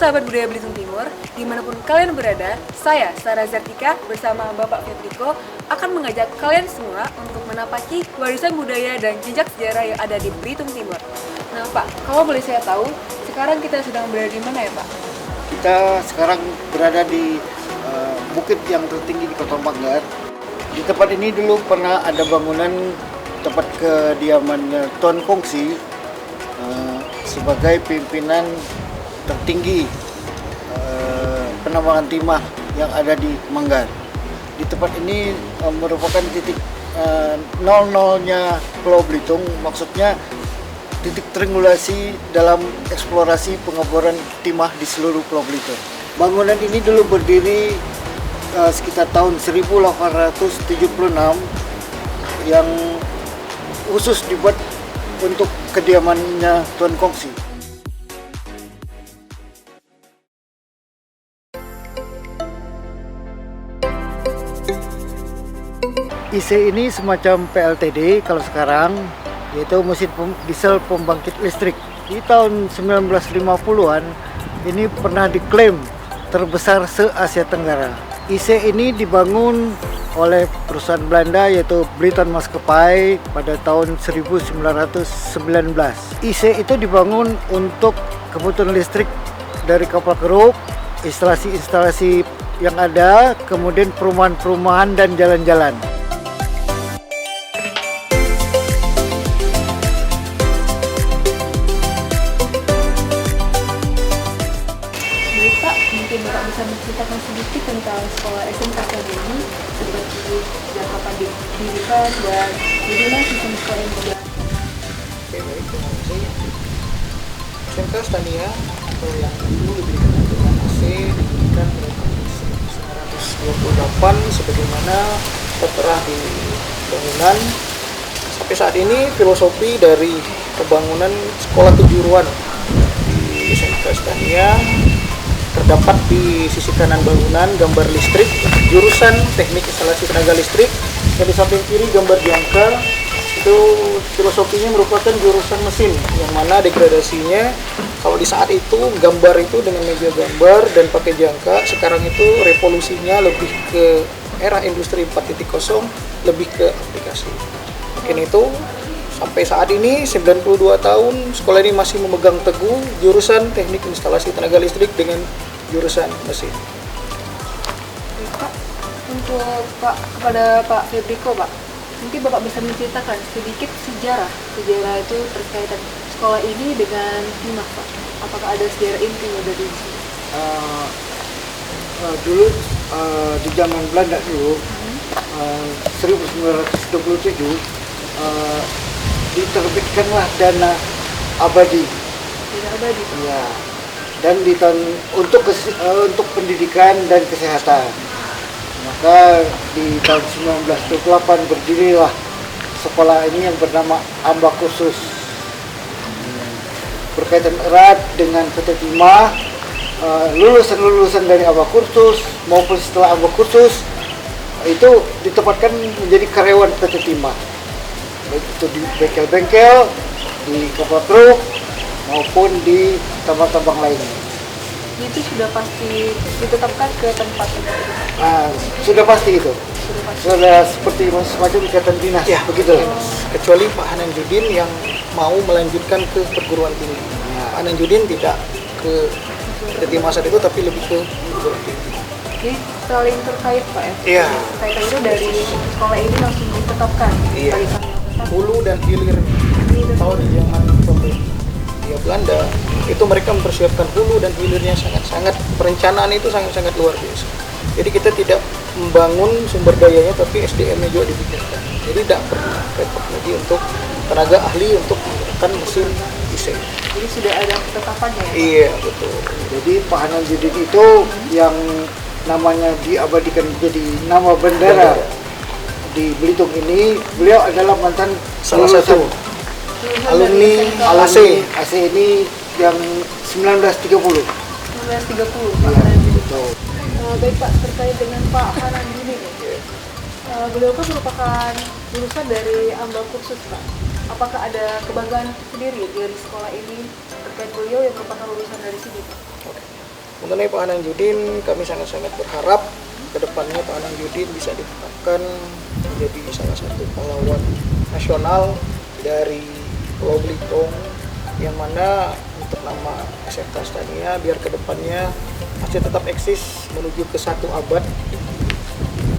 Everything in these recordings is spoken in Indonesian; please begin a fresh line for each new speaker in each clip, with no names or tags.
sahabat budaya Belitung Timur, dimanapun kalian berada, saya, Sarah Zartika, bersama Bapak Fedriko, akan mengajak kalian semua untuk menapaki warisan budaya dan jejak sejarah yang ada di Belitung Timur. Nah Pak, kalau boleh saya tahu, sekarang kita sedang berada di mana ya Pak?
Kita sekarang berada di bukit yang tertinggi di Kota Manggar. Di tempat ini dulu pernah ada bangunan tempat kediamannya Tuan Kongsi sebagai pimpinan tertinggi penambangan timah yang ada di Manggar. Di tempat ini merupakan titik nol-nolnya Pulau Belitung, maksudnya titik triangulasi dalam eksplorasi pengeboran timah di seluruh Pulau Belitung. Bangunan ini dulu berdiri sekitar tahun 1876 yang khusus dibuat untuk kediamannya Tuan Kongsi. IC ini semacam PLTD kalau sekarang, yaitu mesin diesel pembangkit listrik. Di tahun 1950-an ini pernah diklaim terbesar se-Asia Tenggara. IC ini dibangun oleh perusahaan Belanda yaitu Bliton Maskapai pada tahun 1919. IC itu dibangun untuk kebutuhan listrik dari kapal kerup, instalasi-instalasi yang ada, kemudian perumahan-perumahan dan jalan-jalan.
Pak, mungkin Bapak bisa menceritakan sedikit tentang sekolah SMK ini, seperti sejak kapan didirikan dan bagaimana sistem sekolah ini berjalan.
Oke, baik, terima kasih. SMK Stania atau yang dulu lebih dikenal dengan AC didirikan pada tahun 1928 sebagaimana tertera di bangunan. Sampai saat ini filosofi dari pembangunan sekolah kejuruan di SMK Stania terdapat di sisi kanan bangunan gambar listrik jurusan teknik instalasi tenaga listrik, dan di samping kiri gambar jangka. Itu filosofinya merupakan jurusan mesin yang mana degradasinya kalau di saat itu gambar itu dengan meja gambar dan pakai jangka, sekarang itu revolusinya lebih ke era industri 4.0, lebih ke aplikasi. Mungkin itu sampai saat ini 92 tahun sekolah ini masih memegang teguh jurusan teknik instalasi tenaga listrik dengan jurusan mesin.
Pak, untuk kepada Pak Fedriko, Pak, mungkin Bapak bisa menceritakan sedikit sejarah itu terkait sekolah ini dengan timah, Pak. Apakah ada sejarah intinya dari sini?
Dulu di zaman Belanda dulu 1927 diterbitkanlah dana abadi.
Dana abadi.
Ya. Dan di tahun untuk pendidikan dan kesehatan. Maka di tahun 1928 berdirilah sekolah ini yang bernama Amba Kursus. Berkaitan erat dengan PT Timah, lulusan-lulusan dari Amba Kursus maupun setelah Amba Kursus itu ditempatkan menjadi karyawan PT Timah. Baik itu di bengkel-bengkel, di kapal truk, maupun di tambang-tambang lainnya.
Itu sudah pasti ditetapkan ke tempat ini?
Sudah pasti itu.
Sudah pasti.
Sudah seperti semacam ikatan dinas.
Ya,
begitu.
Kecuali Pak Hanan Judin yang mau melanjutkan ke perguruan tinggi. Pak Hanan Judin tidak ke masa itu, tapi lebih ke perguruan tinggi.
Jadi saling terkait Pak ya?
Iya.
Terkait itu dari sekolah ini langsung ditetapkan?
Iya. Hulu dan hilir. Kalau di zaman pemerintah Belanda itu mereka mempersiapkan hulu dan hilirnya sangat-sangat, perencanaan itu sangat-sangat luar biasa. Jadi kita tidak membangun sumber dayanya, tapi SDM-nya juga dipikirkan. Jadi tidak perlu repot lagi untuk tenaga ahli untuk menggunakan mesin IC.
Jadi sudah ada ketetapannya ya?
Iya, betul.
Jadi Pak Hanan Judin itu yang namanya diabadikan menjadi nama bendera di Belitung ini, beliau adalah mantan
Salah satu alumni AC.
AC ini yang 1930.
1930 Pak
Iya,
Hanan Judin.
betul.
Baik Pak, terkait dengan Pak Hanan Judin, beliau kan merupakan lulusan dari Amba Kursus Pak. Apakah ada kebanggaan sendiri dari sekolah ini terkait beliau yang merupakan lulusan dari sini Pak?
Mengenai Pak Anang Judin, kami sangat-sangat berharap kedepannya Pak Anang Judin bisa ditetapkan menjadi salah satu pahlawan nasional dari Pulau Belitung, yang mana untuk nama SMK Astania biar kedepannya masih tetap eksis menuju ke 1 abad.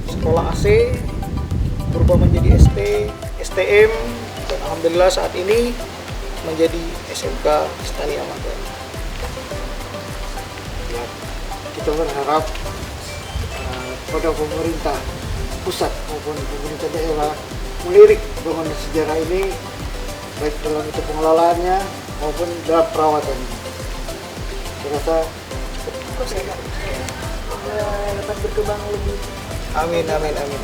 Sekolah AC berubah menjadi ST, STM, dan alhamdulillah saat ini menjadi SMK Astania Manggar.
Ya, kita berharap pada pemerintah pusat maupun pemerintah daerah melirik bangunan sejarah ini, baik dalam itu pengelolaannya maupun dalam perawatannya. Saya rasa
Cukup ya Pak? Dapat berkembang lebih.
Amin, amin, amin.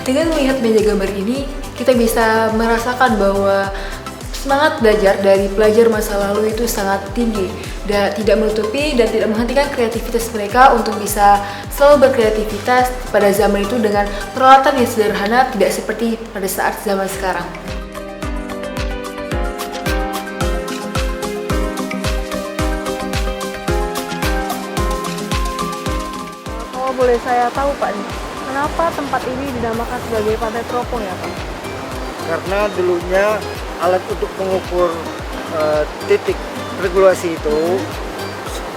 Dengan melihat meja gambar ini, kita bisa merasakan bahwa semangat belajar dari pelajar masa lalu itu sangat tinggi dan tidak menutupi dan tidak menghentikan kreativitas mereka untuk bisa selalu berkreativitas pada zaman itu dengan peralatan yang sederhana, tidak seperti pada saat zaman sekarang. Kalau boleh saya tahu Pak, kenapa tempat ini dinamakan sebagai Pantai Teropong ya Pak?
karena dulunya alat untuk mengukur titik regulasi itu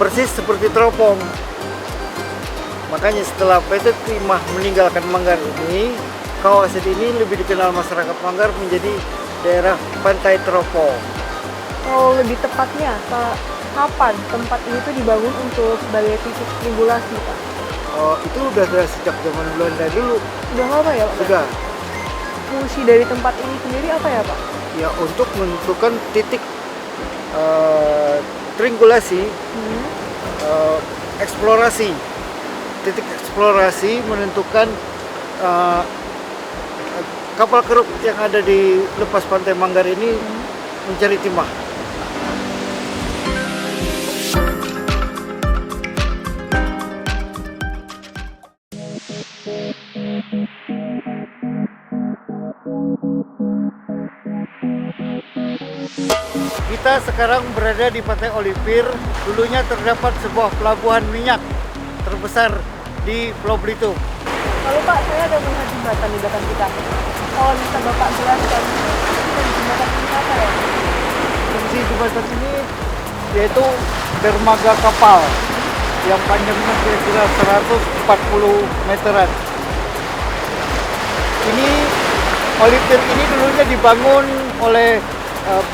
persis seperti teropong. Makanya setelah PT Timah meninggalkan Manggar ini, kawasan ini lebih dikenal masyarakat Manggar menjadi daerah Pantai Teropong.
Kalau lebih tepatnya, kapan tempat ini tuh dibangun untuk sebagai titik regulasi Pak?
Itu udah dari sejak zaman Belanda dulu.
Udah lama ya Pak?
Sudah.
Fungsi dari tempat ini sendiri apa ya Pak?
Ya, untuk menentukan titik triangulasi, eksplorasi. Titik eksplorasi menentukan kapal keruk yang ada di lepas pantai Manggar ini mencari timah. Kita sekarang berada di Pantai Olipir. Dulunya terdapat sebuah pelabuhan minyak terbesar di Pulau Belitung.
Lalu Pak, saya ada melihat jembatan di belakang kita. Kalau bisa Bapak jelaskan, jembatan ini apa ya?
Fungsi jembatan ini yaitu dermaga kapal yang panjangnya kira-kira 140 meteran. Ini Olipir ini dulunya dibangun oleh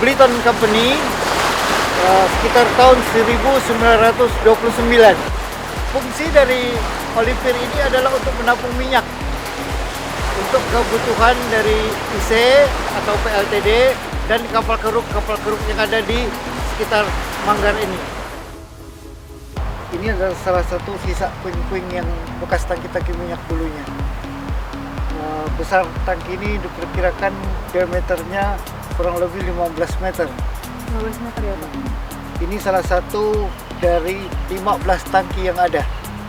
Bliton Company sekitar tahun 1929. Fungsi dari Olipir ini adalah untuk menampung minyak untuk kebutuhan dari IC atau PLTD dan kapal keruk yang ada di sekitar Manggar ini. Ini adalah salah satu sisa puing-puing yang bekas tangki-tangki minyak dulunya. Besar tangki ini diperkirakan diameternya kurang lebih 15 meter.
15 meter ya Pak?
Ini salah satu dari 15 tangki yang ada.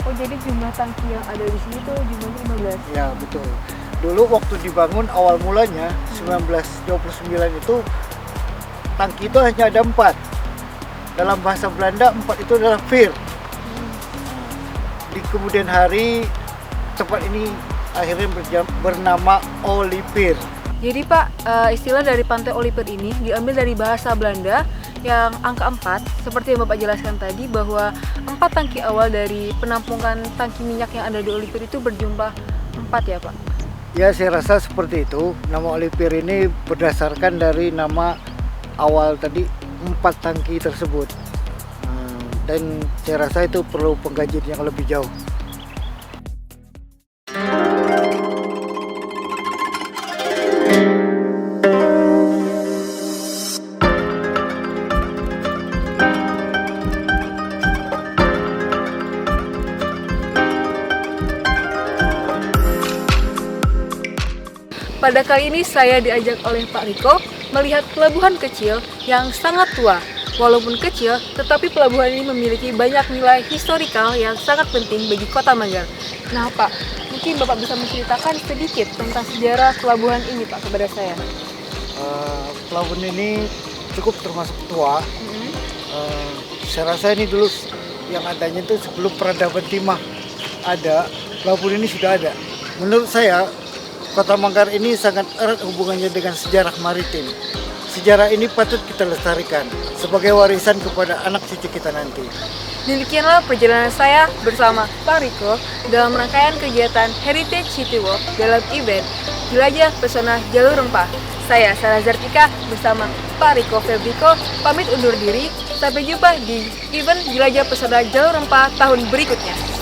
Oh, jadi jumlah tangki yang ada di sini tuh jumlahnya 15?
Ya, betul. Dulu waktu dibangun awal mulanya 1929 itu tangki itu hanya ada 4. Dalam bahasa Belanda 4 itu adalah veer. Di kemudian hari tempat ini akhirnya bernama Olipir.
Jadi Pak, istilah dari Pantai Olipir ini diambil dari bahasa Belanda yang angka 4, seperti yang Bapak jelaskan tadi bahwa 4 tangki awal dari penampungan tangki minyak yang ada di Olipir itu berjumlah 4 ya Pak?
Ya, saya rasa seperti itu. Nama Olipir ini berdasarkan dari nama awal tadi 4 tangki tersebut. Dan saya rasa itu perlu pengkajian yang lebih jauh.
pada kali ini saya diajak oleh Pak Riko melihat pelabuhan kecil yang sangat tua. Walaupun kecil, tetapi pelabuhan ini memiliki banyak nilai historikal yang sangat penting bagi Kota Manggar. Nah Pak, mungkin Bapak bisa menceritakan sedikit tentang sejarah pelabuhan ini Pak kepada saya.
Pelabuhan ini cukup termasuk tua. Saya rasa ini dulu yang adanya itu sebelum peradaban timah ada, pelabuhan ini sudah ada. Menurut saya, Kota Manggar ini sangat erat hubungannya dengan sejarah maritim. Sejarah ini patut kita lestarikan sebagai warisan kepada anak cucu kita nanti.
Demikianlah perjalanan saya bersama Pak Riko dalam rangkaian kegiatan Heritage City Walk dalam event Jelajah Pesona Jalur Rempah. Saya Sarah Zartika bersama Pak Riko Febriko pamit undur diri. Sampai jumpa di event Jelajah Pesona Jalur Rempah tahun berikutnya.